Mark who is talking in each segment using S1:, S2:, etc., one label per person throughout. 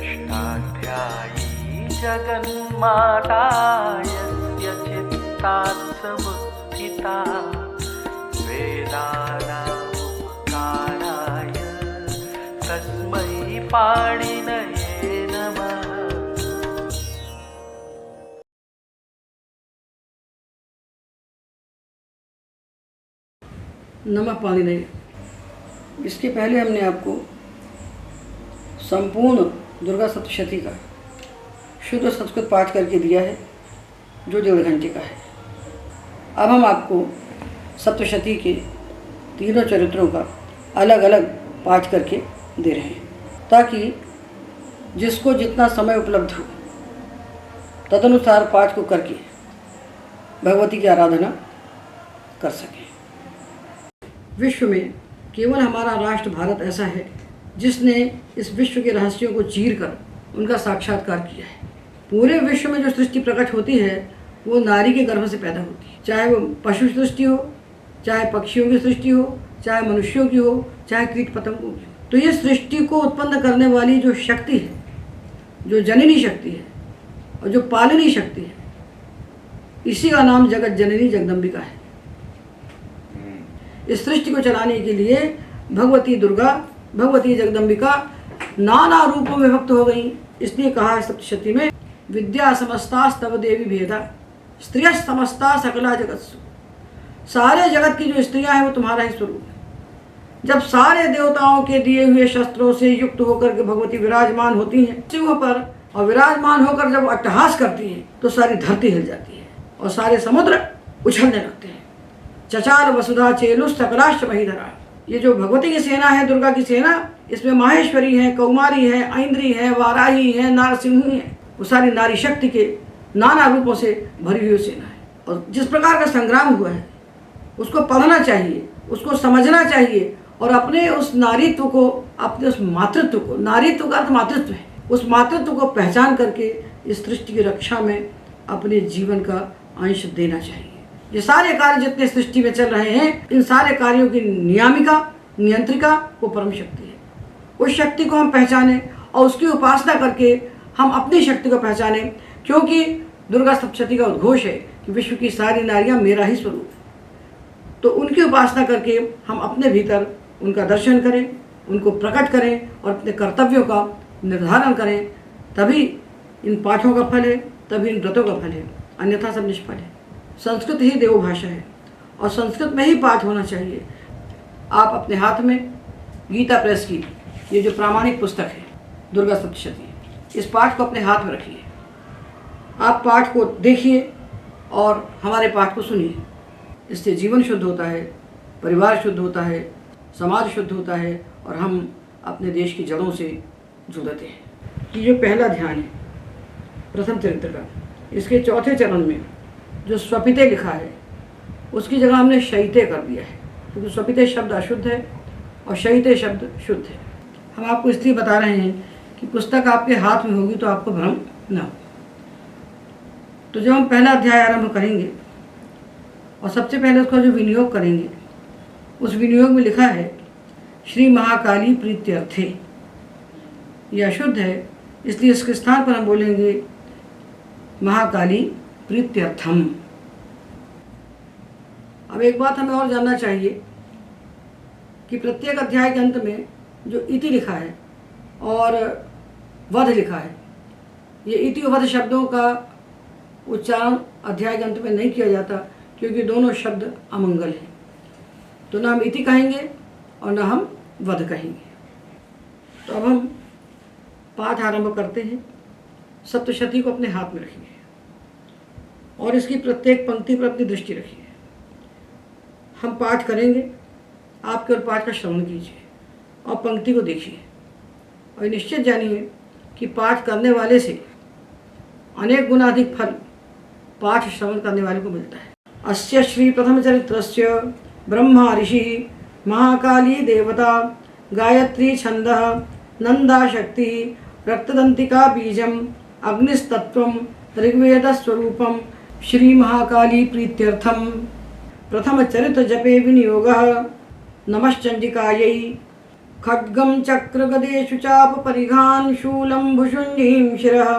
S1: षष्ठाध्यायी जगन्माता यस्य चित्तात् समुत्थिता वेदानामुपकाराय तस्मै पाणिनये नमः।
S2: नमः पाणिनये। इसके पहले हमने आपको संपूर्ण दुर्गा सप्तशती का शुद्ध संस्कृत पाठ करके दिया है, जो 1.5 घंटे का है। अब हम आपको सप्तशती के तीनों चरित्रों का अलग अलग पाठ करके दे रहे हैं, ताकि जिसको जितना समय उपलब्ध हो तदनुसार पाठ को करके भगवती की आराधना कर सकें। विश्व में केवल हमारा राष्ट्र भारत ऐसा है जिसने इस विश्व के रहस्यों को चीरकर उनका साक्षात्कार किया है। पूरे विश्व में जो सृष्टि प्रकट होती है वो नारी के गर्भ से पैदा होती है, चाहे वो पशु सृष्टि हो, चाहे पक्षियों की सृष्टि हो, चाहे मनुष्यों की हो, चाहे कीट पतंगों की हो। तो ये सृष्टि को उत्पन्न करने वाली जो शक्ति है, जो जननी शक्ति है और जो पालनी शक्ति है, इसी का नाम जगत जननी जगदम्बिका है। इस सृष्टि को चलाने के लिए भगवती दुर्गा, भगवती जगदम्बिका नाना रूपों में व्यक्त हो गई। इसलिए कहा है सप्तशती में, विद्या समस्ता स्तव देवी भेदा स्त्रिय समस्ता सकला जगत्सु। सारे जगत की जो स्त्रियां हैं वो तुम्हारा ही स्वरूप है। जब सारे देवताओं के दिए हुए शस्त्रों से युक्त होकर के भगवती विराजमान होती हैं सिंह पर, और विराजमान होकर जब अट्टहास करती हैं तो सारी धरती हिल जाती है और सारे समुद्र उछलने लगते हैं। चचाल वसुधा चेलु सकलाश्च महीधरा। ये जो भगवती की सेना है, दुर्गा की सेना, इसमें माहेश्वरी है, कौमारी है, ऐन्द्री है, वाराही है, नारसिंही है। वो सारी नारी शक्ति के नाना रूपों से भरी हुई सेना है। और जिस प्रकार का संग्राम हुआ है उसको पढ़ना चाहिए, उसको समझना चाहिए और अपने उस नारीत्व को, अपने उस मातृत्व को, नारीत्व का अर्थ मातृत्व है, उस मातृत्व को पहचान करके इस सृष्टि की रक्षा में अपने जीवन का अंश देना चाहिए। ये सारे कार्य जितने सृष्टि में चल रहे हैं, इन सारे कार्यों की नियामिका, नियंत्रिका वो परम शक्ति है। उस शक्ति को हम पहचानें और उसकी उपासना करके हम अपनी शक्ति को पहचानें, क्योंकि दुर्गा सप्तशती का उद्घोष है कि विश्व की सारी नारियां मेरा ही स्वरूप है। तो उनकी उपासना करके हम अपने भीतर उनका दर्शन करें, उनको प्रकट करें और अपने कर्तव्यों का निर्धारण करें। तभी इन पाठों का फल है, तभी इन व्रतों का फल है, अन्यथा सब निष्फल है। संस्कृत ही देवभाषा है और संस्कृत में ही पाठ होना चाहिए। आप अपने हाथ में गीता प्रेस की ये जो प्रामाणिक पुस्तक है दुर्गा सप्तशती, इस पाठ को अपने हाथ में रखिए। आप पाठ को देखिए और हमारे पाठ को सुनिए। इससे जीवन शुद्ध होता है, परिवार शुद्ध होता है, समाज शुद्ध होता है और हम अपने देश की जड़ों से जुड़ते हैं। ये जो पहला ध्यान है प्रथम चरित्र का, इसके चौथे चरण में जो स्वपिते लिखा है उसकी जगह हमने शयिते कर दिया है, क्योंकि स्वपिते शब्द अशुद्ध है और शयिते शब्द शुद्ध है। हम आपको इसलिए बता रहे हैं कि पुस्तक आपके हाथ में होगी तो आपको भ्रम न हो। तो जब हम पहला अध्याय आरंभ करेंगे और सबसे पहले उसका जो विनियोग करेंगे, उस विनियोग में लिखा है श्री महाकाली प्रीत्यर्थे। यह अशुद्ध है, इसलिए इसके स्थान पर हम बोलेंगे महाकाली प्रीत्यर्थम। अब एक बात हमें और जानना चाहिए कि प्रत्येक अध्याय के अंत में जो इति लिखा है और वध लिखा है, ये इति और वध शब्दों का उच्चारण अध्याय के अंत में नहीं किया जाता, क्योंकि दोनों शब्द अमंगल हैं। तो ना हम इति कहेंगे और ना हम वध कहेंगे। तो अब हम पाठ आरंभ करते हैं। सप्तशती को अपने हाथ में रखिए और इसकी प्रत्येक पंक्ति पर अपनी दृष्टि रखिए। हम पाठ करेंगे, आप केवल पाठ का श्रवण कीजिए और पंक्ति को देखिए और निश्चित जानिए कि पाठ करने वाले से अनेक गुना अधिक फल पाठ श्रवण करने वाले को मिलता है। अस्य श्री प्रथम चरित्रस्य ब्रह्मा ऋषि महाकाली देवता गायत्री छंदः नंदा शक्ति रक्तदंतिका बीजम अग्निस्तत्वम ऋग्वेद स्वरूपम श्री महाकाली प्रीत्यर्थम। प्रथम चरित्र जपे विनियोगः नमश्चंडिकायै खड्गं चक्रगदेषु चापपरिघान् शूलं भुशुण्डीं शिरः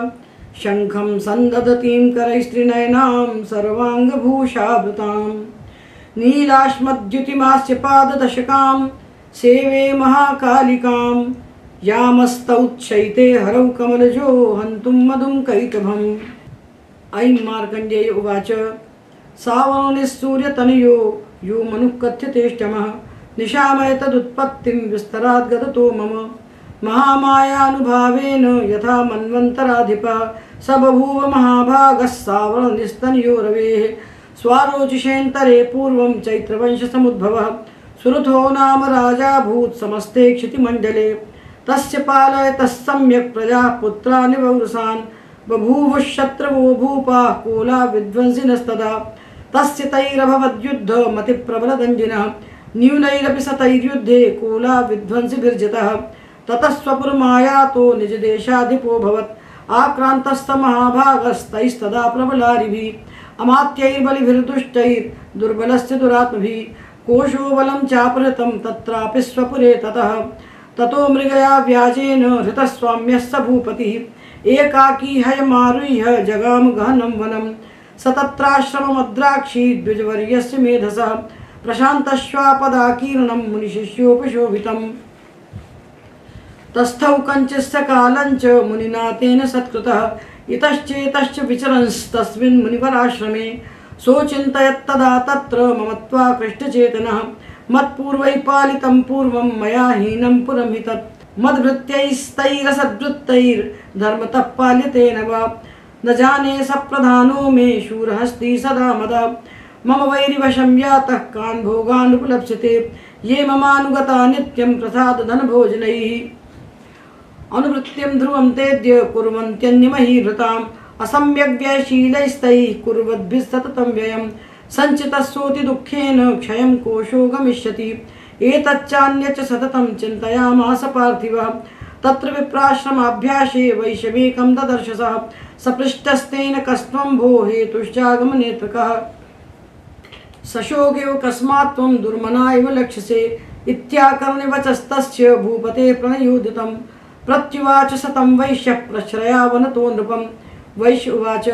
S2: शङ्खं सन्ददतीं करैस्त्रिनयनां सर्वाङ्गभूषावृतां नीलाश्मद्युतिमास्य पाददशकां सेवे महाकालिकां यामस्तौच्छैते हरौ कमलजो हन्तुं मधुं कैटभम्। ऐं मार्कण्डेय उवाच सावनिस्सूर्यतनयो यो मनुः कथ्यतेष्टमः निशामय तदुत्पत्तिं विस्तराद् गदतो मम महामायानुभावेन यथा मन्वन्तराधिपः स बभूव महाभागः सावनिस्तनयो रवेः स्वारोचिषेऽन्तरे पूर्वं चैत्रवंशसमुद्भवः सुरथो नाम राजा भूत् समस्ते क्षितिमण्डले तस्य पालयतः सम्यक् प्रजाः पुत्रान् वौरसान् बभूवुः शत्रवो भूपाः कोला विध्वंसिनस्तदा तस्य तैरभवद्युद्ध मतिप्रबलदण्डिनः न्यूनैरपि स तैर्युद्धे कोला विध्वंसिभिर्जितः ततः स्वपुरमायातो निजदेशाधिपोऽभवत् आक्रान्तस्थ महाभागस्तैस्तदा प्रबलारिभिः अमात्यैर्बलिभिर्दुष्टैर्दुर्बलस्य दुरात्मभिः कोशो बलं चापहृतं तत्रापि स्वपुरे ततो मृगया व्याजेन हृतस्वाम्यः स भूपतिः एकाकी हयमारुह्य जगाम गहनं वनं स तत्राश्रममद्राक्षी द्विजवर्यस्य मेधसः प्रशान्तश्वापदाकीर्णं मुनिशिष्योपशोभितम् तस्थौ कञ्चिस्य कालञ्च मुनिना तेन सत्कृतः इतश्चेतश्च विचरंस्तस्मिन् मुनिवराश्रमे सोचिन्तयत्तदा तत्र ममत्वाकृष्टचेतनः मत्पूर्वैपालितं पूर्वं मया हीनं पुरं हि तत् मद्भृत्यैस्तैरसद्वृत्तैर्धर्मतः पाल्यतेन वा न जाने सप्रधानो मे शूरहस्ति सदा मदा मम वैरिवशं यातः कान् भोगानुपलप्स्यते ये ममानुगता नित्यं प्रसादधनभोजनैः अनुवृत्तिं ध्रुवं तेद्य कुर्वन्त्यन्यमहीभृताम् असम्यग्व्ययशीलैस्तैः कुर्वद्भिः सततं व्ययं सञ्चितस्सोति दुःखेन क्षयं कोशो गमिष्यति एतच्चान्यच्च सततं चिन्तयामास पार्थिवः तत्र विप्राश्रमाभ्यासे वैशमेकं ददर्शसः सपृष्टस्तेन कस्त्वं भो हेतुश्चागमनेत्रकः सशोकेव कस्मात् त्वं दुर्मना इव लक्ष्यसे इत्याकर्ण्यवचस्तस्य भूपते प्रणयोदितं प्रत्युवाच सतं वैश्यः प्रश्रयावनतो नृपं वैश्य उवाच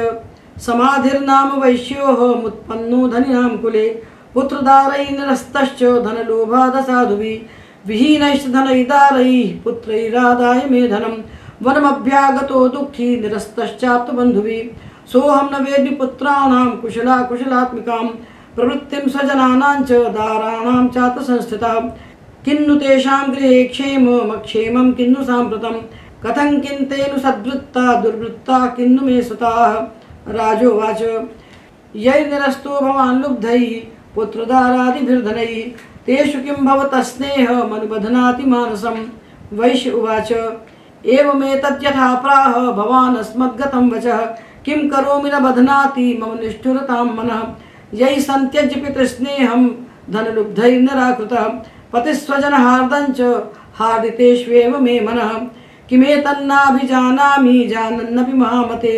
S2: समाधिर्नाम वैश्योः मुत्पन्नो धनिनां कुले पुत्रदारैर्निरस्तश्च धनलोभादसाधुभिः विहीनैश्च धनैदारैः पुत्रैरादाय मे धनं वनमभ्यागतो दुःखी निरस्तश्चाप्तबन्धुभिः सोऽहं न वेद्मि पुत्राणां कुशलात्मिकां प्रवृत्तिं स्वजनानां च दाराणां चात्र संस्थितः किन्नु तेषां गृहे क्षेममक्षेमं किन्नु साम्प्रतं कथं किन्तेनु सद्वृत्ता दुर्वृत्ता किन्नु मे सुताः राजोवाच यैर्निरस्तो भवान् लुब्धैः पुत्रदारादिभिर्धनैः तेषु किं भवतः स्नेहमनुबध्नाति मानसं वैश्य उवाच एवमेतद्यथा प्राह भवान् अस्मद्गतं वचः किं करोमि न बध्नाति मम निष्ठुरतां मनः यैः सन्त्यज्य पितृस्नेहं धनलुब्धैर्निराकृतः पतिस्वजनहार्दञ्च हार्दितेष्वेव मे मनः किमेतन्नाभिजानामि जानन्नपि महामते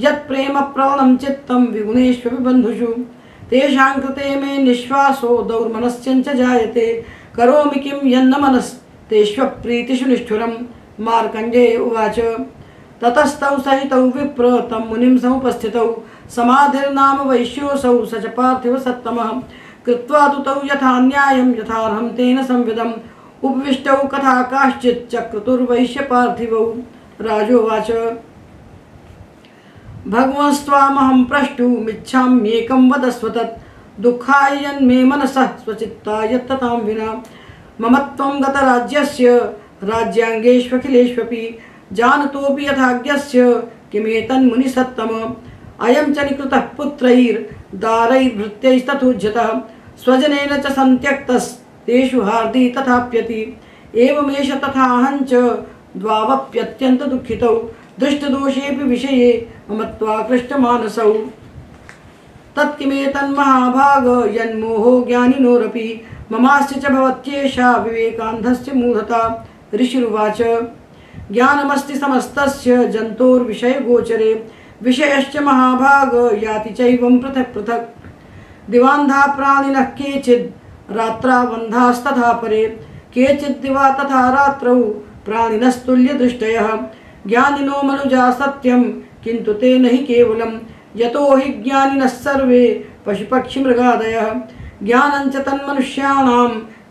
S2: यत्प्रेम प्रवणं चित्तं विगुणेष्वपि बन्धुषु तेषां कृते मे निःश्वासो दौर्मनस्यञ्च जायते करोमि किं यन्न मनस्तेष्वप्रीतिषु निष्ठुरं मार्कण्डेय उवाच ततस्तौ सहितौ विप्र तं मुनिं समुपस्थितौ समाधिर्नाम वैश्योऽसौ स च पार्थिवसत्तमः कृत्वा तु तौ यथा न्यायं यथार्हं तेन संविदम् उपविष्टौ कथा काश्चित् चक्रतुर्वैश्यपार्थिवौ राजोवाच भगवंस्त्वामहं प्रष्टुमिच्छाम्येकं वदस्व तत् दुःखाय यन्मे मनसः स्वचित्ताय ततां विना मम त्वं गतराज्यस्य राज्याङ्गेष्वखिलेष्वपि जानतोऽपि यथाज्ञस्य किमेतन्मुनिसत्तम अयं च निकृतः पुत्रैर्दारैर्भृत्यैस्तथोज्यतः स्वजनेन च सन्त्यक्तस्तेषु हार्दी तथाप्यति एवमेष तथाहञ्च द्वावप्यत्यन्तदुःखितौ दृष्टदोषेऽपि विषये मम त्वाकृष्टमानसौ तत्किमेतन्महाभाग यन्मोहो ज्ञानिनोरपि ममास्य च भवत्येषा विवेकान्धस्य मूढता ऋषिरुवाच ज्ञानमस्ति समस्तस्य जन्तोर्विषयगोचरे विषयश्च महाभाग याति चैवं पृथक् पृथक् दिवान्धा प्राणिनः केचिद् रात्रावन्धास्तथा परे केचिद्दिवा तथा रात्रौ प्राणिनस्तुल्यदृष्टयः ज्ञानिनो मनुजा सत्यं किन्तु ते नहि केवलं यतो हि ज्ञानिनः सर्वे पशुपक्षिमृगादयः ज्ञानं च तन्मनुष्याणां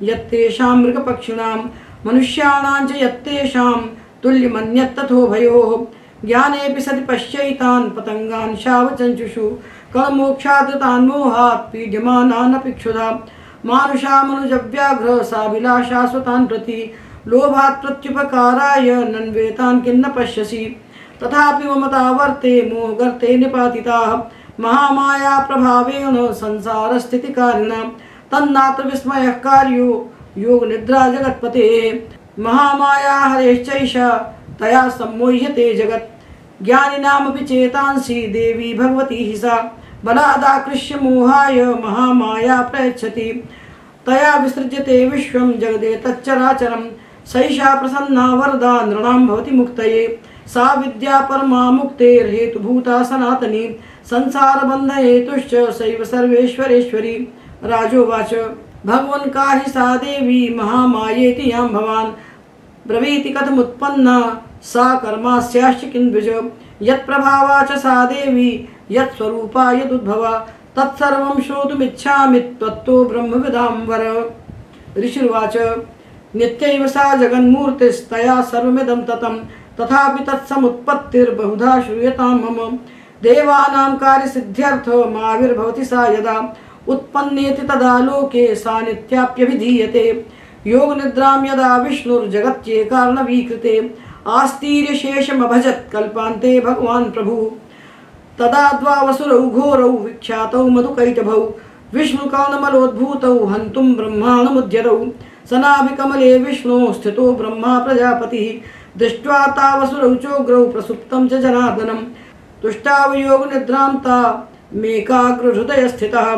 S2: यत्तेषां मृगपक्षिणां मनुष्याणां च यत्तेषां तुल्यमन्यत्तथोभयोः ज्ञानेऽपि सति पश्यैतान् पतङ्गान् शावचञ्चुषु कलमोक्षादृतान् मोहात् पीड्यमानानपि क्षुधा मानुषा मनुजव्याघ्र साभिलाषा स्वतान् प्रति लोभात् प्रत्युपकाराय नन्वेतान् किन्न पश्यसि तथापि ममता वर्ते मोहगर्ते निपातिताः महामाया प्रभावेन संसारस्थितिकारिणा तन्नात्र विस्मयः कार्यो योग निद्रा जगत्पतेः महामाया हरेश्चैषा तया सम्मोह्यते जगत् ज्ञानिनामपि चेतांसि देवी भगवती हि सा बलादाकृष्य मोहाय महामाया प्रयच्छति तया विसृज्यते विश्वं जगदेतच्चराचरं सैषा प्रसन्ना वरदा नृणां भवति मुक्तये सा विद्या परमा मुक्तेर्हेतुभूता सनातनी संसारबन्धहेतुश्च सैव सर्वेश्वरेश्वरी राजोवाच भगवन् का हि सा देवी महामायेति यां भवान् ब्रवीति कथमुत्पन्ना सा कर्मास्याश्च किन्द्विज यत्प्रभावा च सा देवी यत्स्वरूपा यदुद्भवा तत्सर्वं श्रोतुमिच्छामि त्वत्तो ब्रह्मविदां वर ऋषिर्वाच नित्यैव सा जगन्मूर्तिस्तया सर्वमिदं ततं तथापि तत्समुत्पत्तिर्बहुधा श्रूयतां मम देवानां कार्यसिद्ध्यर्थमाविर्भवति सा यदा उत्पन्नेति तदा लोके सा नित्याप्यभिधीयते योगनिद्रां यदा विष्णुर्जगत्येकार्णवीकृते आस्तीर्यशेषमभजत् कल्पान्ते भगवान् प्रभुः तदा द्वावसुरौ घोरौ विख्यातौ मधुकैटभौ विष्णुकौनमलोद्भूतौ हन्तुं ब्रह्माणमुद्यतौ सनाभिकमले विष्णोः स्थितो ब्रह्मा प्रजापतिः दृष्ट्वा तावसुरौ चोग्रौ प्रसुप्तं च जनार्दनं तुष्टावयोगनिद्रां ता मेकाग्रहृदयस्थितः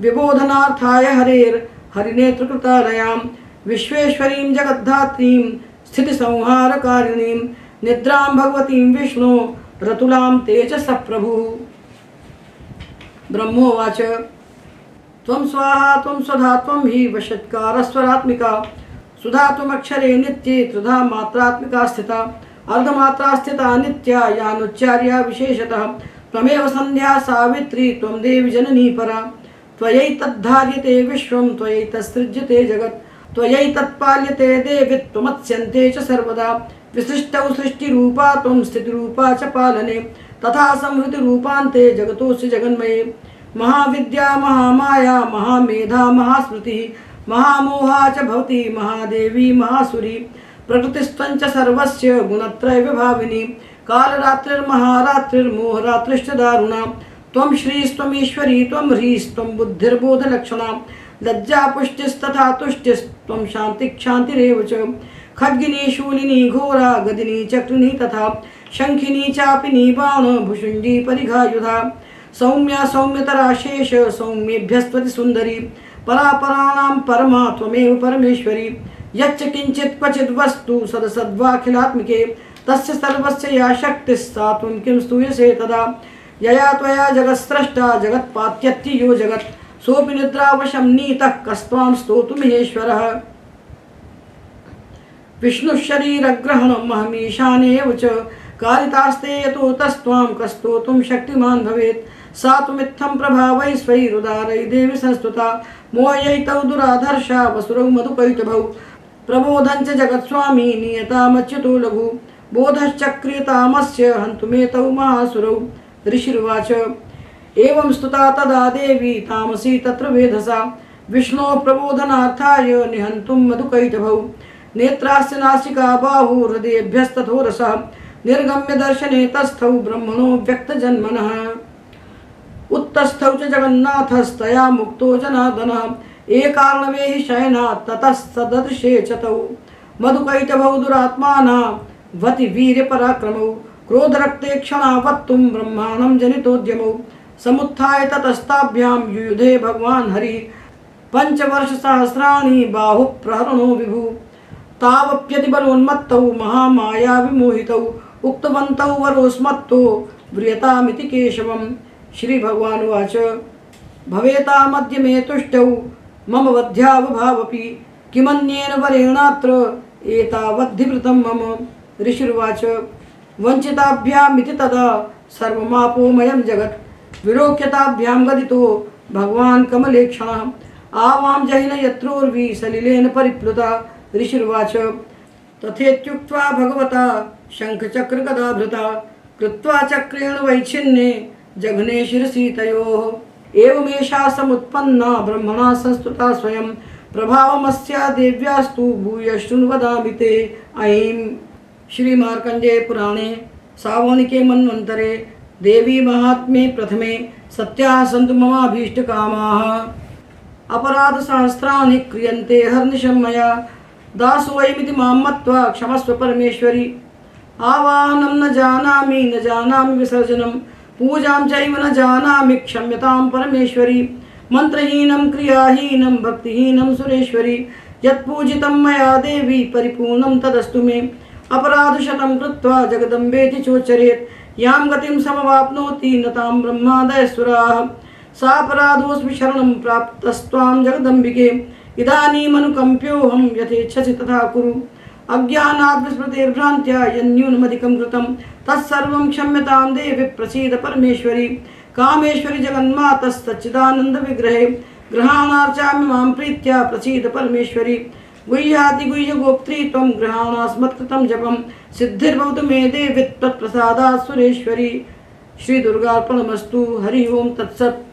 S2: विबोधनार्थाय हरिनेत्रकृतालयां विश्वेश्वरीं जगद्धात्रीं स्थितिसंहारकारिणीं निद्रां भगवतीं विष्णो रतुलां तेजसः प्रभुः ब्रह्मोवाच त्वं स्वाहा त्वं स्वधा त्वं हि वषट्कारस्वरात्मिका सुधा त्वमक्षरे नित्ये त्रिधा मात्रात्मिका स्थिता अर्धमात्रा स्थिता नित्या यानुच्चार्या विशेषतः त्वमेव संध्या सावित्री त्वं देवी जननी परा त्वयैतद्धार्यते विश्वं त्वयैतत्सृज्यते जगत् त्वयैतत्पाल्यते देवि त्वमत्स्यन्ते च सर्वदा विशिष्टौ सृष्टिरूपा त्वं स्थितिरूपा च पालने तथा संहृतिरूपान्ते जगतोऽसि जगन्मये महाविद्या महामाया महामेधा महास्मृतिः महामोहा च भवति महादेवी महासुरी प्रकृतिस्त्वं च सर्वस्य गुणत्रयविभाविनी कालरात्रिर्महारात्रिर्मोहरात्रिश्च दारुणा त्वं श्रीस्त्वमीश्वरी त्वं ह्रीस्त्वं बुद्धिर्बोधलक्षणा लज्जापुष्टिस्तथा तुष्टिस्त्वं शान्तिक्षान्तिरेव च खड्गिनी शूलिनी घोरा गदिनी चक्रिणी तथा शङ्खिनी चापिनी बाण भुषुण्डी परिघायुधा सौम्या सौम्यतरा शेष सौम्येभ्यस्त्वति सुन्दरी परापराणां परमा त्वमेव परमेश्वरी यच्च किञ्चित् क्वचिद् वस्तु सदसद्वाखिलात्मिके तस्य सर्वस्य या शक्तिः सा त्वं किं स्तूयसे तदा यया त्वया जगत्स्रष्टा जगत्पात्यत्ति यो जगत् सोऽपि निद्रावशं नीतः कस्त्वां स्तोतुमिहेश्वरः विष्णुशरीरग्रहणमहमीशानेव च कारितास्ते यतो तस्त्वां कस्तोतुं शक्तिमान् भवेत् सा त्वमित्थं प्रभावै स्वैरुदारै देवी संस्तुता मोहयैतौ दुराधर्षा वसुरौ मधुकैटभौ प्रबोधं च जगत्स्वामी नियतामच्युतो लघु बोधश्चक्रियतामस्य हन्तुमेतौ महासुरौ ऋषिर्वाच एवं स्तुता तदा देवी तामसी तत्र वेधसा विष्णोः प्रबोधनार्थाय निहन्तुं मधुकैटभौ नेत्रास्य नासिका बाहु हृदयेभ्यस्तथोरसः निर्गम्य दर्शने तस्थौ ब्रह्मणो व्यक्तजन्मनः उत्तस्थौ च जगन्नाथस्तया मुक्तो जनार्दनः एकार्णवे हि शयनात् ततः सददृशे च तौ मधुकैटभौ दुरात्माना वति वीर्यपराक्रमौ क्रोधरक्ते क्षणावत्तुं ब्रह्माणं जनितोद्यमौ समुत्थाय ततस्ताभ्यां युयुधे भगवान् हरिः पञ्चवर्षसहस्राणि बाहुः प्रहरणो विभुः तावप्यतिबलोन्मत्तौ महामाया विमोहितौ उक्तवन्तौ वरोस्मत्तो व्रियतामिति केशवम् श्रीभगवानुवाच भवेतामद्य मे तुष्टौ मम वध्यावभावपि किमन्येन वरेणात्र एतावद्धिवृतं मम। ऋषिर्वाच वञ्चिताभ्यामिति तदा सर्वमापोमयं जगत् विलोक्यताभ्यां गदितो भगवान् कमलेक्षणः आवां जहिन यत्रोर्वी सलिलेन परिप्लुता। ऋषिर्वाच तथेत्युक्त्वा भगवता शङ्खचक्रगदाभृता कृत्वा चक्रेण वैच्छिन्ने जघ्ने शिरसि तयोः। एवमेषा समुत्पन्ना ब्रह्मणा संस्तुता स्वयं प्रभावमस्या देव्यास्तु भूय शृणु वदामि ते। ऐं श्री मार्कंडेय पुराणे सावर्णिके मन्वन्तरे देवी महात्म्ये प्रथमे सत्याः सन्तु ममाभीष्टकामाः। अपराध सहस्राणि क्रियन्ते हर्निशं मया दासोऽयमिति मां मत्वा क्षमस्व परमेश्वरी। आवाहनं न जानामि विसर्जनं पूजां चैव न जानामि क्षम्यतां परमेश्वरी। मंत्रहीनं क्रियाहीनं भक्तिहीनं सुरेश्वरी यत्पूजितं मया देवी परिपूर्णं तदस्तु मे। अपराधशतं कृत्वा जगदम्बेति चोच्चरेत् यां गतिं समवाप्नोति न तां ब्रह्मादयसुराः। सापराधोऽस्मि शरणं प्राप्तस्त्वां जगदम्बिके इदानीमनुकम्प्योऽहं यथेच्छसि तथा कुरु। अज्ञानात् विस्मृतिर्भ्रान्त्या यन्न्यूनमधिकं कृतं तत्सर्वं क्षम्यतां देवि प्रसीद परमेश्वरी। कामेश्वरी जगन्मातस्तच्चिदानन्दविग्रहे ग्रहाणार्चामि मां प्रीत्या प्रसीद परमेश्वरी। गुह्यातिगुह्यगोप्त्री त्वं ग्रहाणास्मत्कृतं जपं सिद्धिर्भवतु मे देवि त्वत्प्रसादात् सुरेश्वरी। श्री दुर्गार्पणमस्तु। हरि ओम तत्सत्।